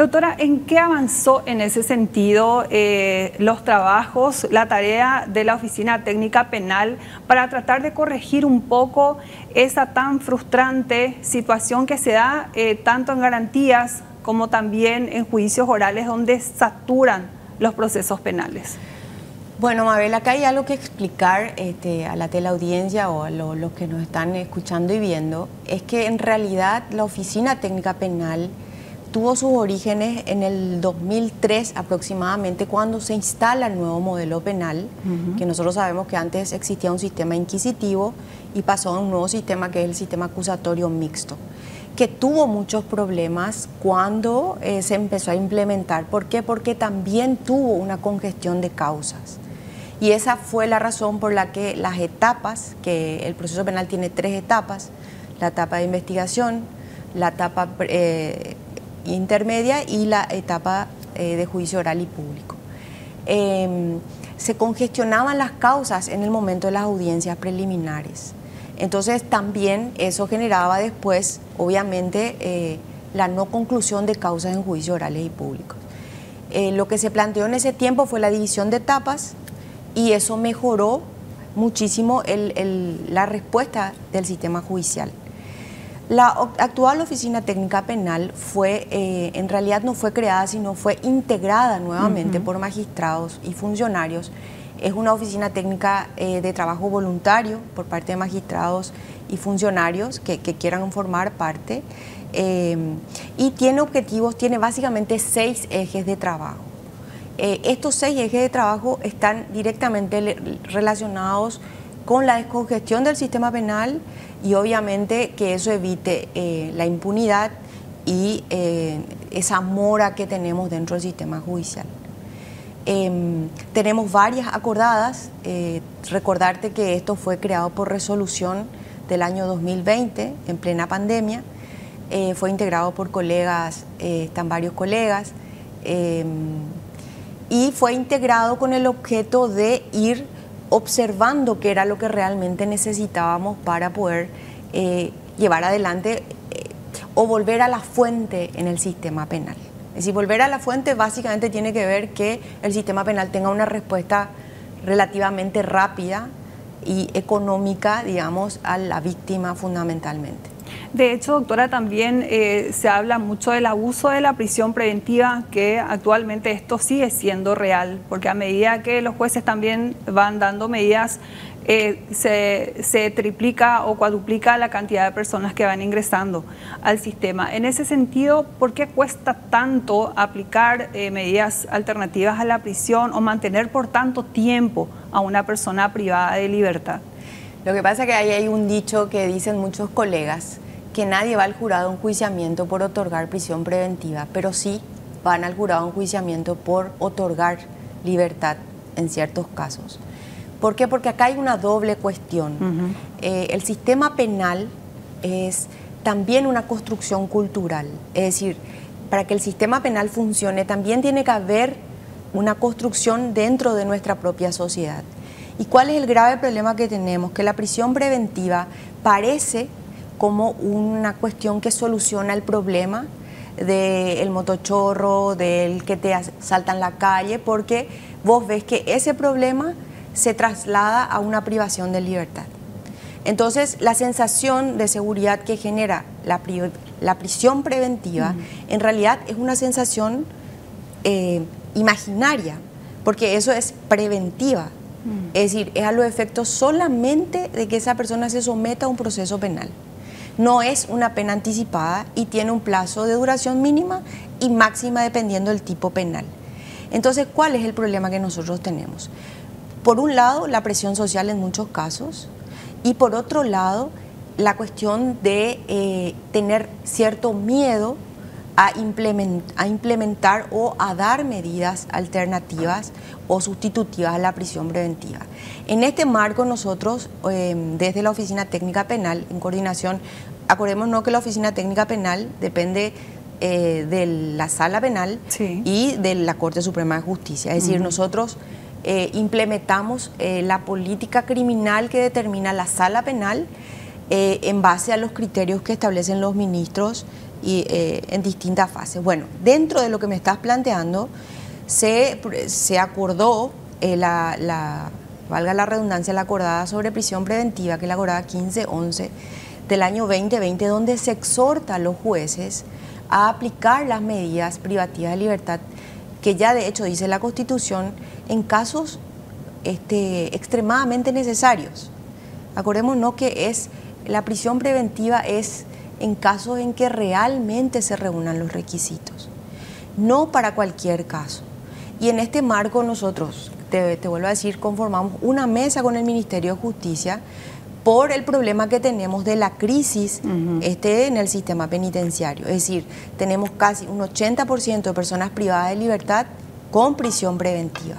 Doctora, ¿en qué avanzó en ese sentido los trabajos, la tarea de la Oficina Técnica Penal para tratar de corregir un poco esa tan frustrante situación que se da tanto en garantías como también en juicios orales donde saturan los procesos penales? Bueno, Mabel, acá hay algo que explicar a la teleaudiencia o a los que nos están escuchando y viendo, es que en realidad la Oficina Técnica Penal tuvo sus orígenes en el 2003 aproximadamente, cuando se instala el nuevo modelo penal, que nosotros sabemos que antes existía un sistema inquisitivo y pasó a un nuevo sistema que es el sistema acusatorio mixto, que tuvo muchos problemas cuando se empezó a implementar. ¿Por qué? Porque también tuvo una congestión de causas. Y esa fue la razón por la que las etapas, que el proceso penal tiene 3 etapas, la etapa de investigación, la etapa intermedia y la etapa de juicio oral y público. Se congestionaban las causas en el momento de las audiencias preliminares. Entonces también eso generaba después, obviamente, la no conclusión de causas en juicios orales y públicos. Lo que se planteó en ese tiempo fue la división de etapas y eso mejoró muchísimo la respuesta del sistema judicial. La actual Oficina Técnica Penal en realidad no fue creada, sino fue integrada nuevamente por magistrados y funcionarios. Es una oficina técnica de trabajo voluntario por parte de magistrados y funcionarios que quieran formar parte, y tiene básicamente 6 ejes de trabajo. Estos 6 ejes de trabajo están directamente relacionados con la descongestión del sistema penal y obviamente que eso evite la impunidad y esa mora que tenemos dentro del sistema judicial. Tenemos varias acordadas. Recordarte que esto fue creado por resolución del año 2020 en plena pandemia. Fue integrado por colegas, están varios colegas, y fue integrado con el objeto de ir observando qué era lo que realmente necesitábamos para poder llevar adelante o volver a la fuente en el sistema penal. Es decir, volver a la fuente básicamente tiene que ver que el sistema penal tenga una respuesta relativamente rápida y económica, digamos, a la víctima fundamentalmente. De hecho, doctora, también se habla mucho del abuso de la prisión preventiva, que actualmente esto sigue siendo real, porque a medida que los jueces también van dando medidas, se triplica o cuadruplica la cantidad de personas que van ingresando al sistema. En ese sentido, ¿por qué cuesta tanto aplicar medidas alternativas a la prisión o mantener por tanto tiempo a una persona privada de libertad? Lo que pasa es que ahí hay un dicho que dicen muchos colegas, que nadie va al jurado de enjuiciamiento por otorgar prisión preventiva, pero sí van al jurado de enjuiciamiento por otorgar libertad en ciertos casos. ¿Por qué? Porque acá hay una doble cuestión. El sistema penal es también una construcción cultural, es decir, para que el sistema penal funcione también tiene que haber una construcción dentro de nuestra propia sociedad. ¿Y cuál es el grave problema que tenemos? Que la prisión preventiva parece como una cuestión que soluciona el problema del motochorro, del que te asaltan la calle, porque vos ves que ese problema se traslada a una privación de libertad. Entonces, la sensación de seguridad que genera la prisión preventiva, en realidad es una sensación imaginaria, porque eso es preventiva. Es decir, es a los efectos solamente de que esa persona se someta a un proceso penal. No es una pena anticipada y tiene un plazo de duración mínima y máxima dependiendo del tipo penal. Entonces, ¿cuál es el problema que nosotros tenemos? Por un lado, la presión social en muchos casos, y por otro lado, la cuestión de tener cierto miedo a implementar o a dar medidas alternativas o sustitutivas a la prisión preventiva. En este marco nosotros, desde la Oficina Técnica Penal, en coordinación, acordémonos que la Oficina Técnica Penal depende de la Sala Penal y de la Corte Suprema de Justicia. Es decir, nosotros implementamos la política criminal que determina la Sala Penal en base a los criterios que establecen los ministros y en distintas fases. Bueno, dentro de lo que me estás planteando, se acordó valga la redundancia, la acordada sobre prisión preventiva, que es la acordada 1511 del año 2020, donde se exhorta a los jueces a aplicar las medidas privativas de libertad, que ya de hecho dice la Constitución, en casos extremadamente necesarios. Acordémonos que la prisión preventiva es en casos en que realmente se reúnan los requisitos, no para cualquier caso. Y en este marco nosotros, te vuelvo a decir, conformamos una mesa con el Ministerio de Justicia por el problema que tenemos de la crisis en el sistema penitenciario. Es decir, tenemos casi un 80% de personas privadas de libertad con prisión preventiva.